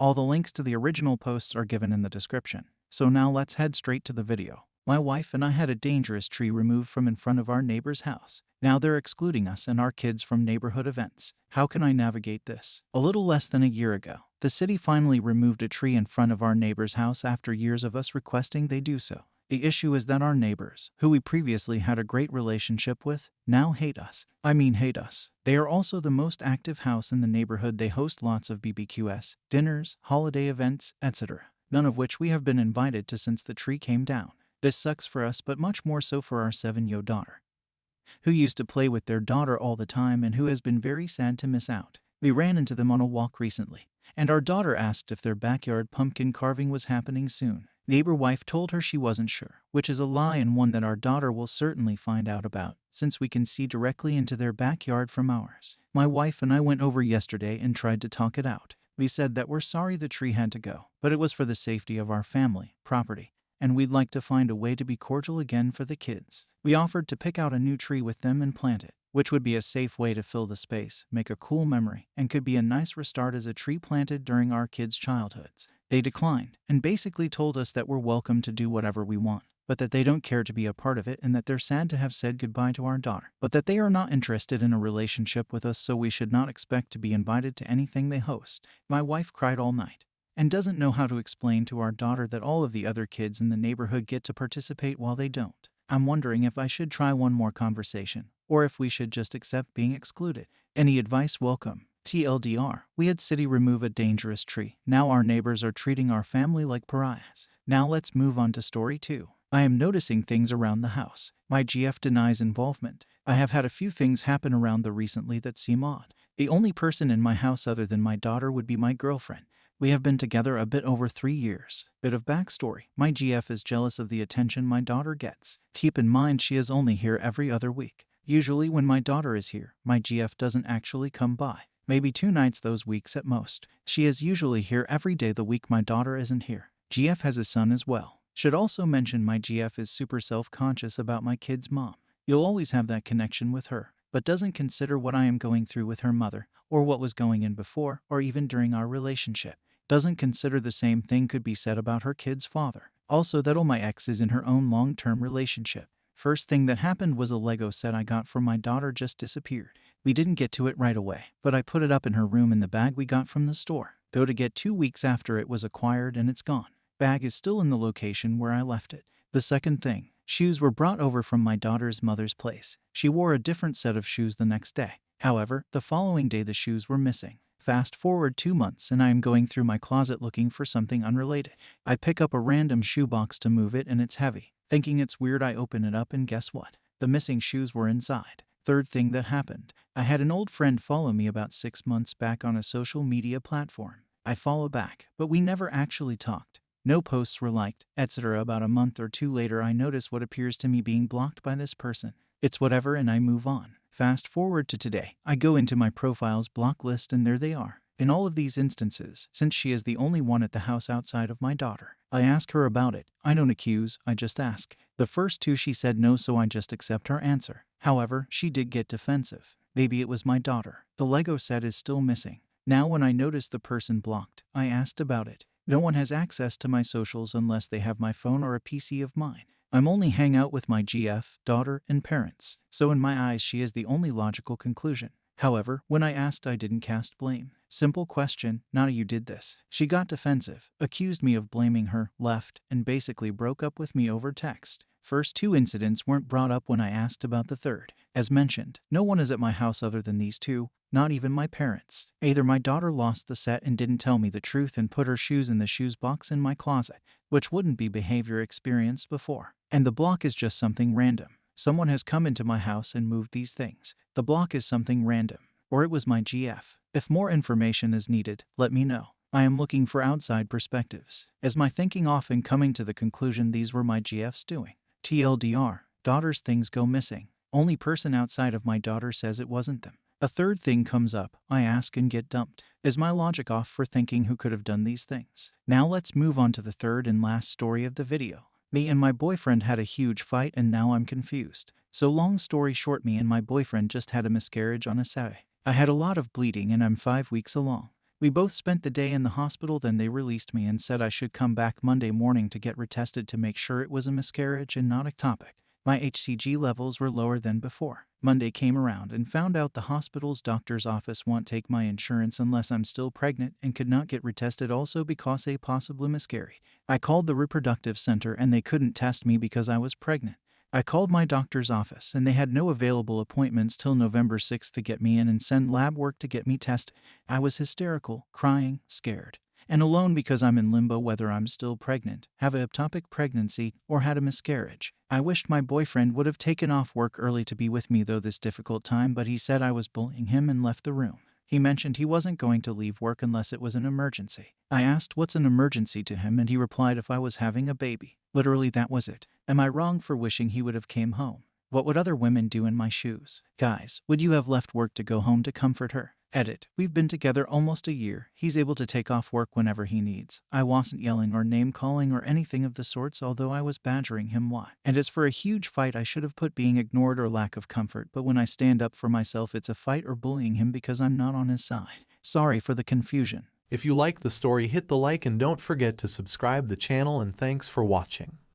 All the links to the original posts are given in the description. So now let's head straight to the video. My wife and I had a dangerous tree removed from in front of our neighbor's house. Now they're excluding us and our kids from neighborhood events. How can I navigate this? A little less than a year ago, the city finally removed a tree in front of our neighbor's house after years of us requesting they do so. The issue is that our neighbors, who we previously had a great relationship with, now hate us. I mean hate us. They are also the most active house in the neighborhood. They host lots of BBQs, dinners, holiday events, etc., none of which we have been invited to since the tree came down. This sucks for us, but much more so for our 7-year-old daughter, who used to play with their daughter all the time and who has been very sad to miss out. We ran into them on a walk recently, and our daughter asked if their backyard pumpkin carving was happening soon. Neighbor wife told her she wasn't sure, which is a lie and one that our daughter will certainly find out about, since we can see directly into their backyard from ours. My wife and I went over yesterday and tried to talk it out. We said that we're sorry the tree had to go, but it was for the safety of our family, property, and we'd like to find a way to be cordial again for the kids. We offered to pick out a new tree with them and plant it, which would be a safe way to fill the space, make a cool memory, and could be a nice restart as a tree planted during our kids' childhoods. They declined, and basically told us that we're welcome to do whatever we want, but that they don't care to be a part of it and that they're sad to have said goodbye to our daughter, but that they are not interested in a relationship with us, so we should not expect to be invited to anything they host. My wife cried all night and doesn't know how to explain to our daughter that all of the other kids in the neighborhood get to participate while they don't. I'm wondering if I should try one more conversation, or if we should just accept being excluded. Any advice welcome. TLDR, we had city remove a dangerous tree. Now our neighbors are treating our family like pariahs. Now let's move on to story 2. I am noticing things around the house. My GF denies involvement. I have had a few things happen around the recently that seem odd. The only person in my house other than my daughter would be my girlfriend. We have been together a bit over 3 years. Bit of backstory. My GF is jealous of the attention my daughter gets. Keep in mind she is only here every other week. Usually when my daughter is here, my GF doesn't actually come by. Maybe 2 nights those weeks at most. She is usually here every day the week my daughter isn't here. GF has a son as well. Should also mention my GF is super self-conscious about my kid's mom. You'll always have that connection with her, but doesn't consider what I am going through with her mother, or what was going in before, or even during our relationship. Doesn't consider the same thing could be said about her kid's father. Also that all my ex is in her own long-term relationship. First thing that happened was a Lego set I got for my daughter just disappeared. We didn't get to it right away, but I put it up in her room in the bag we got from the store. Go to get 2 weeks after it was acquired and it's gone. Bag is still in the location where I left it. The second thing, shoes were brought over from my daughter's mother's place. She wore a different set of shoes the next day. However, the following day the shoes were missing. Fast forward 2 months and I am going through my closet looking for something unrelated. I pick up a random shoebox to move it and it's heavy. Thinking it's weird, I open it up and guess what? The missing shoes were inside. Third thing that happened. I had an old friend follow me about 6 months back on a social media platform. I follow back, but we never actually talked. No posts were liked, etc. About a month or 2 later I notice what appears to me being blocked by this person. It's whatever and I move on. Fast forward to today. I go into my profile's block list and there they are. In all of these instances, since she is the only one at the house outside of my daughter, I ask her about it. I don't accuse, I just ask. The first 2 she said no, so I just accept her answer. However, she did get defensive. Maybe it was my daughter. The Lego set is still missing. Now when I notice the person blocked, I asked about it. No one has access to my socials unless they have my phone or a PC of mine. I'm only hang out with my GF, daughter, and parents. So in my eyes she is the only logical conclusion. However, when I asked I didn't cast blame. Simple question, not a you did this. She got defensive, accused me of blaming her, left, and basically broke up with me over text. First 2 incidents weren't brought up when I asked about the third. As mentioned, no one is at my house other than these 2, not even my parents. Either my daughter lost the set and didn't tell me the truth and put her shoes in the shoes box in my closet, which wouldn't be behavior experienced before. And the block is just something random. Someone has come into my house and moved these things. The block is something random. Or it was my GF. If more information is needed, let me know. I am looking for outside perspectives, as my thinking often coming to the conclusion these were my GFs doing. TLDR, daughter's things go missing. Only person outside of my daughter says it wasn't them. A third thing comes up, I ask and get dumped. Is my logic off for thinking who could have done these things? Now let's move on to the third and last story of the video. Me and my boyfriend had a huge fight and now I'm confused. So long story short, me and my boyfriend just had a miscarriage on a Saturday. I had a lot of bleeding and I'm 5 weeks along. We both spent the day in the hospital, then they released me and said I should come back Monday morning to get retested to make sure it was a miscarriage and not ectopic. My HCG levels were lower than before. Monday came around and found out the hospital's doctor's office won't take my insurance unless I'm still pregnant and could not get retested also because I possibly miscarried. I called the reproductive center and they couldn't test me because I was pregnant. I called my doctor's office and they had no available appointments till November 6th to get me in and send lab work to get me tested. I was hysterical, crying, scared, and alone because I'm in limbo whether I'm still pregnant, have an ectopic pregnancy, or had a miscarriage. I wished my boyfriend would have taken off work early to be with me through this difficult time, but he said I was bullying him and left the room. He mentioned he wasn't going to leave work unless it was an emergency. I asked what's an emergency to him and he replied if I was having a baby. Literally that was it. Am I wrong for wishing he would have came home? What would other women do in my shoes? Guys, would you have left work to go home to comfort her? Edit. We've been together almost a year. He's able to take off work whenever he needs. I wasn't yelling or name-calling or anything of the sorts, although I was badgering him why. And as for a huge fight, I should have put being ignored or lack of comfort, but when I stand up for myself, it's a fight or bullying him because I'm not on his side. Sorry for the confusion. If you like the story, hit the like and don't forget to subscribe the channel, and thanks for watching.